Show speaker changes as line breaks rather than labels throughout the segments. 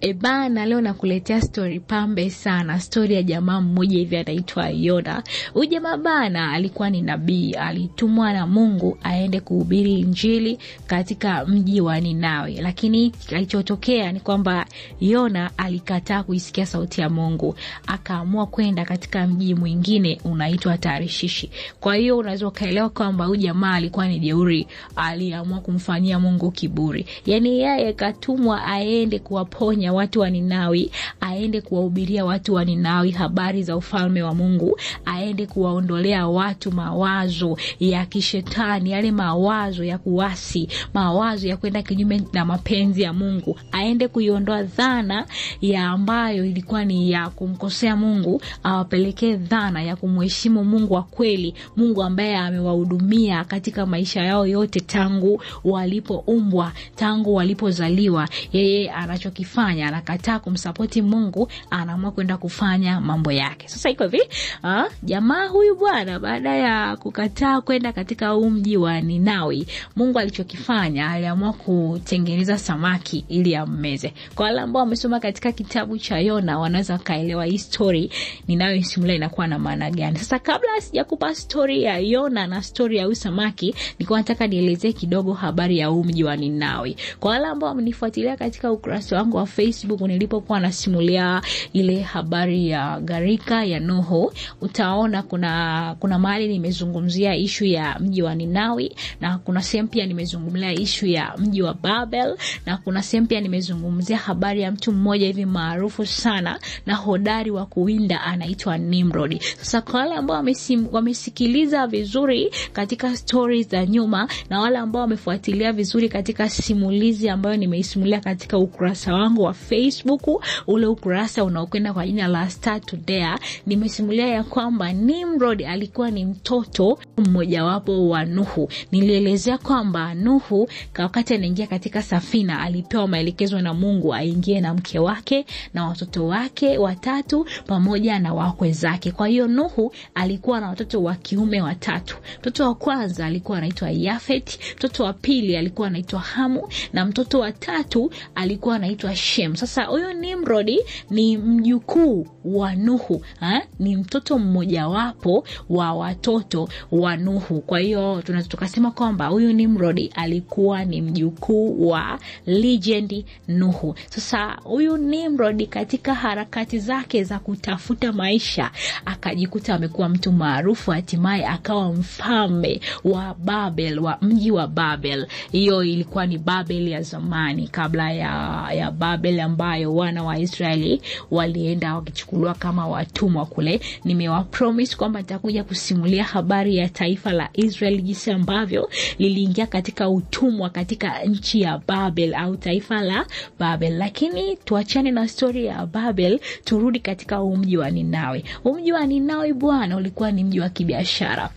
Bana, leo nakuletea story pambe sana. Story ya jamaa mmoja hivi anaitwa Yona. Huyu jamaa bana alikuwa ni nabii, alitumwa na Mungu aende kuhubiri injili katika mji wa Ninawi. Lakini kilichotokea ni kwamba Yona alikataa kuisikia sauti ya Mungu, akaamua kwenda katika mji mwingine unaitwa Tarishishi. Kwa hiyo unaweza kaelewa kwamba huyu jamaa alikuwa ni jeuri, aliamua kumfanyia Mungu kiburi. Yaani yeye katumwa aende kuwaponya watu wa Ninawi, aende kuwahubiria watu wa Ninawi habari za ufalme wa Mungu, aende kuwaondolea watu mawazo ya kishetani, yale mawazo ya kuasi, mawazo ya kwenda kinyume na mapenzi ya Mungu, aende kuiondoa dhana ya ambayo ilikuwa ni ya kumkosea Mungu, awapelekee dhana ya kumheshimu Mungu wa kweli, Mungu ambaye amewahudumia katika maisha yao yote tangu walipoumbwa, tangu walipozaliwa. Yeye anachokifanya, anakataa kumsapoti Mungu, anaamua kwenda kufanya mambo yake. Sasa iko hivi, jamaa huyu bwana baada ya kukataa kwenda katika mji wa Ninawi, Mungu alichokifanya, aliamua kutengeneza samaki ili ammeze. Kwa wale ambao wamesoma katika kitabu cha Yona wanaweza kaelewa hii story ninayoisimulia inakuwa na maana gani. Sasa kabla sijakupa story ya Yona na story ya huyu samaki, nilikuwa nataka nielezee kidogo habari ya mji wa Ninawi. Kwa wale ambao wamenifuatilia katika ukurasa wangu wa Facebook nilipokuwa nasimulia ile habari ya gharika ya Nuhu, utaona kuna mahali nimezungumzia issue ya mji wa Ninawi, na kuna sehemu pia nimezungumzia issue ya mji wa Babel, na kuna sehemu pia nimezungumzia habari ya mtu mmoja hivi maarufu sana na hodari wa kuwinda anaitwa Nimrod. Sasa kwa wale ambao wamesikiliza vizuri katika stories za nyuma, na wale ambao wamefuatilia vizuri katika simulizi ambayo nimeisimulia katika ukurasa wangu wa Facebook, ule ukurasa unaokwenda kwa jina la Start to Dare, nimesimulia ya kwamba Nimrod alikuwa ni mtoto mmoja wapo wa Nuhu. Nilielezea kwamba Nuhu wakati anaingia katika safina alipewa maelekezo na Mungu aingie na mke wake na watoto wake 3 pamoja na wakwe zake. Kwa hiyo Nuhu alikuwa na watoto wa kiume 3. Mtoto wa kwanza alikuwa anaitwa Yafet, mtoto wa pili alikuwa anaitwa Hamu, na mtoto wa 3 alikuwa anaitwa Shem. Sasa huyo Nimrod ni mjukuu wa Nuhu, ni mtoto mmoja wapo wa watoto wa Nuhu. Kwa hiyo tukasema kwamba huyu Nimrod alikuwa ni mjukuu wa legend Nuhu. Sasa huyu Nimrod katika harakati zake za kutafuta maisha akajikuta amekuwa mtu maarufu, hatimaye akawa mfalme wa Babel, wa mji wa Babel. Hiyo ilikuwa ni Babel ya zamani kabla ya Babel ambayo wana wa Israeli walienda wakichukuliwa kama watumwa kule. Nimewapromise kwamba nitakuja kusimulia habari ya taifa la Israeli jinsi ambavyo liliingia katika utumwa katika nchi ya Babel au taifa la Babel. Lakini tuachane na story ya Babel, turudi katika mji wa Ninawi. Mji wa Ninawi bwana ulikuwa ni mji wa kibiashara.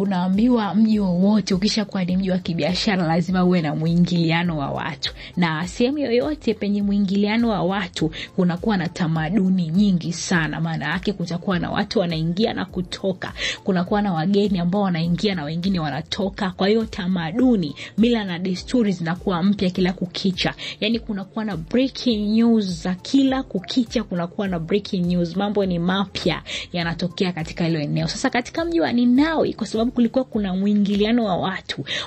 Unaambiwa mji wowote ukishakuwa ni mji wa kibiashara lazima uwe na muingiliano wa watu, na sehemu yoyote penye muingiliano wa watu kunakuwa na tamaduni nyingi sana. Maana yake kutakuwa na watu wanaingia na kutoka, kunakuwa na wageni ambao wanaingia na wengine wanatoka. Kwa hiyo tamaduni, mila na desturi zinakuwa mpya kila kukicha. Yani kunakuwa na breaking news za kila kukicha, kunakuwa na breaking news, mambo ni mapya yanatokea katika hilo eneo. Sasa katika mji wa Ninawi, kwa sababu kulikuwa kuna mwingiliano wa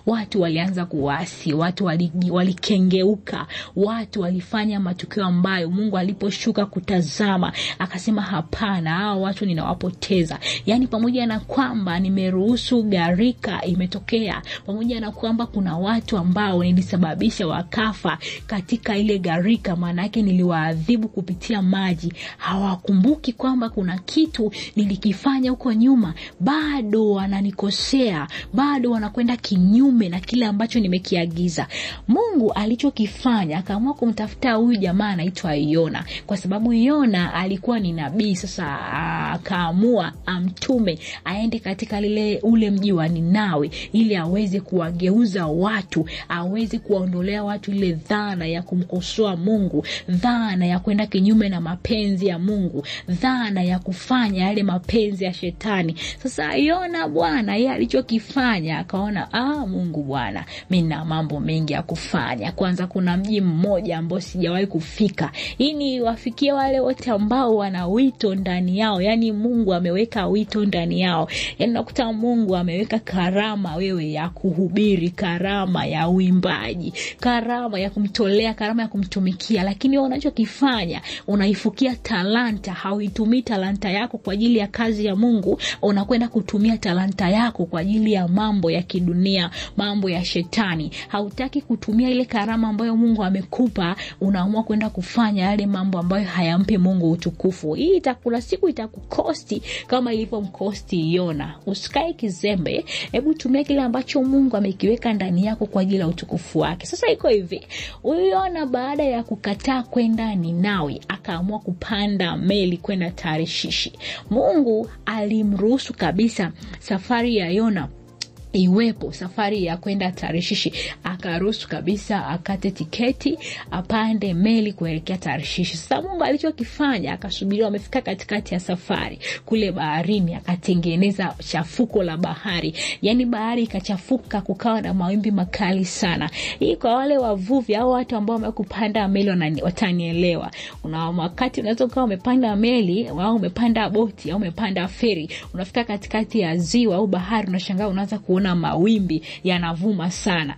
watu walianza kuasi, watu walikengeuka, watu walifanya matukio ambayo Mungu aliposhuka kutazama akasema hapana, hao watu ninawapoteza. Yani pamoja na kwamba nimeruhusu gharika imetokea, pamoja na kwamba kuna watu ambao nilisababisha wakafa katika ile gharika, maana yake niliwaadhibu kupitia maji, hawakumbuki kwamba kuna kitu nilikifanya huko nyuma, bado wananikosea, bado wanakwenda kinyume na kile ambacho nimekiagiza. Mungu alichokifanya, akaamua kumtafuta huyu jamaa anaitwa Yona, kwa sababu Yona alikuwa ni nabii. Sasa akaamua amtume aende katika ule mji wa Ninawi ili aweze kuwageuza watu, aweze kuwaondolea watu ile dhana ya kumkosoa Mungu, dhana ya kwenda kinyume na mapenzi ya Mungu, dhana ya kufanya yale mapenzi ya shetani. Sasa Sasa Yona bwana, yeye alichokifanya akaona, Mungu bwana, mimi na mambo mengi ya kufanya. Kwanza kuna mji mmoja ambao sijawahi kufika. Hii ni wafikie wale wote ambao wana wito ndani yao. Yani Mungu ameweka wito ndani yao. Yani nakuta Mungu ameweka karama wewe ya kuhubiri, karama ya uimbaji, karama ya kumtolea, karama ya kumtumikia. Lakini wewe unachokifanya, unaifukia talanta. Hauitumii talanta yako kwa ajili ya kazi ya Mungu, unakwenda kutumia talanta yako kwa ajili ya mambo ya kidunia, mambo ya shetani. Hautaki kutumia ile karama ambayo Mungu amekupa, unaamua kwenda kufanya yale mambo ambayo hayampi Mungu utukufu. Hii itakula siku itakukosti kama ilivyomkosti Yona. Usikae kizembe, hebu tumia kile ambacho Mungu amekiweka ndani yako kwa ajili ya utukufu wake. Sasa iko hivi, Yona baada ya kukataa kwenda Ninawi, akaamua kupanda meli kwenda Tarishishi. Mungu alimruhusu kabisa safari ya Yona iwepo, safari ya kwenda Tarishishi. Akaruhusu kabisa akate tiketi, apande meli kuelekea Tarishishi. Sasa Mungu alichokifanya, akasubiria wamefika katikati ya safari kule baharini, akatengeneza chafuko la bahari. Yani bahari ikachafuka, kukawa na mawimbi makali sana. Hii kwa wale wavuvi au watu ambao wamekupanda meli watanielewa. Wakati unaweza kuwa umepanda meli au umepanda boti au umepanda feri, unafika katikati ya ziwa au bahari, unashangaa unaanza kuona mawimbi yanavuma sana.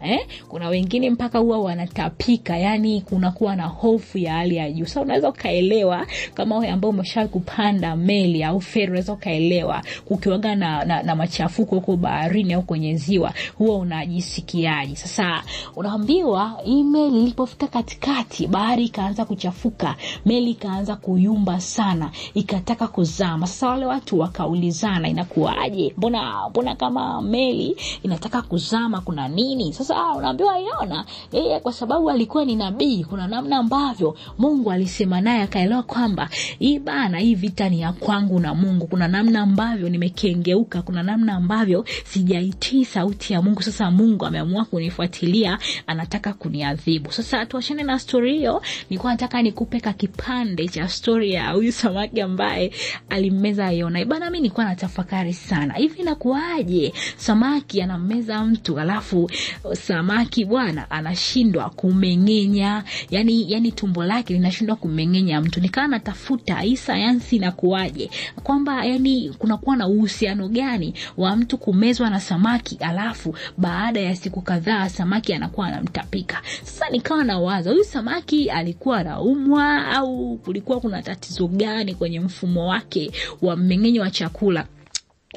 Kuna wengine mpaka huwa wanatapika, yani kunakuwa na hofu ya hali ya juu. Sasa unaweza kaelewa kama wewe ambao umesha kupanda meli au feri, unaweza kaelewa kukiwaga na machafuko huko baharini au kwenye ziwa, huwa unajisikiaje? Sasa unaambiwa hii meli ilipofika katikati, bahari ikaanza kuchafuka, meli ikaanza kuyumba sana, ikataka kuzama. Sasa wale watu wakaulizana, inakuaje? Mbona kama meli inataka kuzama, kuna nini? Sasa unaambiwa Yona, yeye kwa sababu alikuwa ni nabii, kuna namna ambavyo Mungu alisema naye, akaelewa kwamba hii vita ni ya kwangu na Mungu. Kuna namna ambavyo nimekengeuka, kuna namna ambavyo sijaitii sauti ya Mungu. Sasa Mungu ameamua kunifuatilia, anataka kuniadhibu. Sasa tuachane na story hiyo, nilikuwa nataka nikupe kipande cha story ya huyu samaki ambaye alimmeza Yona. Mimi nilikuwa natafakari sana, hivi inakuaje samaki anameza mtu, alafu samaki bwana anashindwa kumengenya, yani tumbo lake linashindwa kumengenya mtu. Nikawa natafuta hii sayansi inakuaje, kwamba yani kunakuwa na uhusiano gani wa mtu kumezwa na samaki, alafu baada ya siku kadhaa samaki anakuwa anamtapika. Sasa nikawa nawaza, huyu samaki alikuwa anaumwa au kulikuwa kuna tatizo gani kwenye mfumo wake wa mmeng'enyo wa chakula?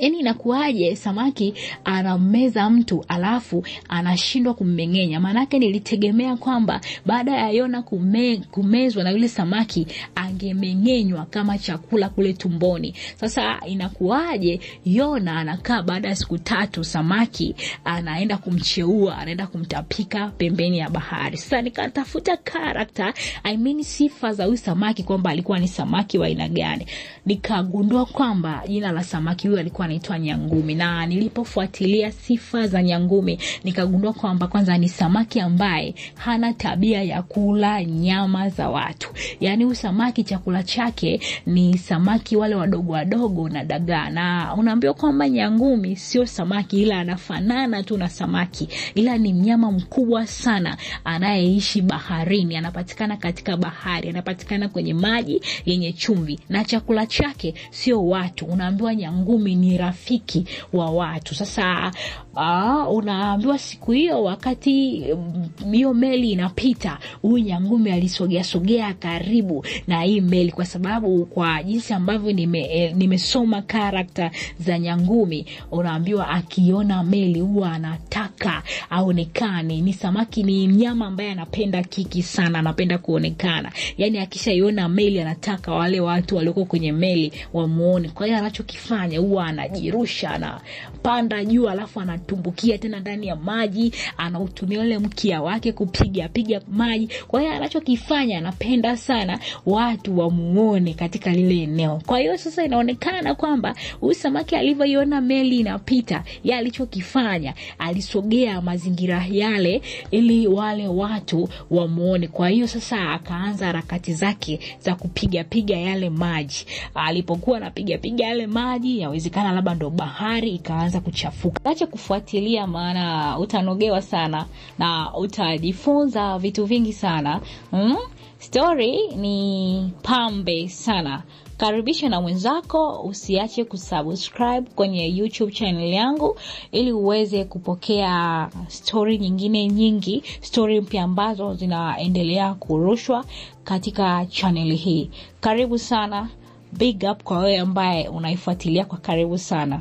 Yani inakuaje samaki anameza mtu alafu anashindwa kummeng'enya? Maana yake nilitegemea kwamba baada ya Yona kumezwa na yule samaki angemeng'enywa kama chakula kule tumboni. Sasa inakuaje Yona anakaa baada ya siku 3 samaki anaenda kumcheua, anaenda kumtapika pembeni ya bahari? Sasa nikatafuta character, sifa za huyu samaki, kwamba alikuwa ni samaki wa aina gani. Nikagundua kwamba jina la samaki huyu alikuwa anaitwa nyangumi. Na nilipofuatilia sifa za nyangumi, nikagundua kwamba kwanza ni samaki ambaye hana tabia ya kula nyama za watu. Yani huyu samaki chakula chake ni samaki wale wadogo wadogo na dagaa. Na unaambiwa kwamba nyangumi sio samaki, ila anafanana tu na samaki, ila ni mnyama mkubwa sana anayeishi baharini, anapatikana katika bahari, anapatikana kwenye maji yenye chumvi, na chakula chake sio watu. Unaambiwa nyangumi ni rafiki wa watu. Sasa unaambiwa siku hiyo wakati hiyo meli inapita, huyu nyangumi alisogea karibu na hii meli, kwa sababu kwa jinsi ambavyo nimesoma character za nyangumi, unaambiwa akiona meli huwa anataka aonekane. Ni samaki, ni mnyama ambaye anapenda kiki sana, anapenda kuonekana. Yani akishaiona meli anataka wale watu walioko kwenye meli wamuone. Kwa hiyo anachokifanya huwa anajirusha, anapanda juu, alafu anatumbukia tena ndani ya maji, anautumia ule mkia wake kupiga maji. Kwa hiyo anachokifanya, anapenda sana watu wamuone katika lile eneo. Kwa hiyo sasa inaonekana kwamba huyu samaki alivyoiona meli inapita, yeye alichokifanya, alisogea mazingira yale ili wale watu wamuone. Kwa hiyo sasa akaanza harakati zake za kupiga yale maji. Alipokuwa anapiga yale maji, yawezekana inawezekana labda ndo bahari ikaanza kuchafuka. Acha kufuatilia, maana utanogewa sana na utajifunza vitu vingi sana. Story ni pambe sana. Karibisha na mwenzako, usiache kusubscribe kwenye YouTube channel yangu ili uweze kupokea story nyingine nyingi, story mpya ambazo zinaendelea kurushwa katika channel hii. Karibu sana. Big up kwa wewe ambaye unaifuatilia kwa karibu sana.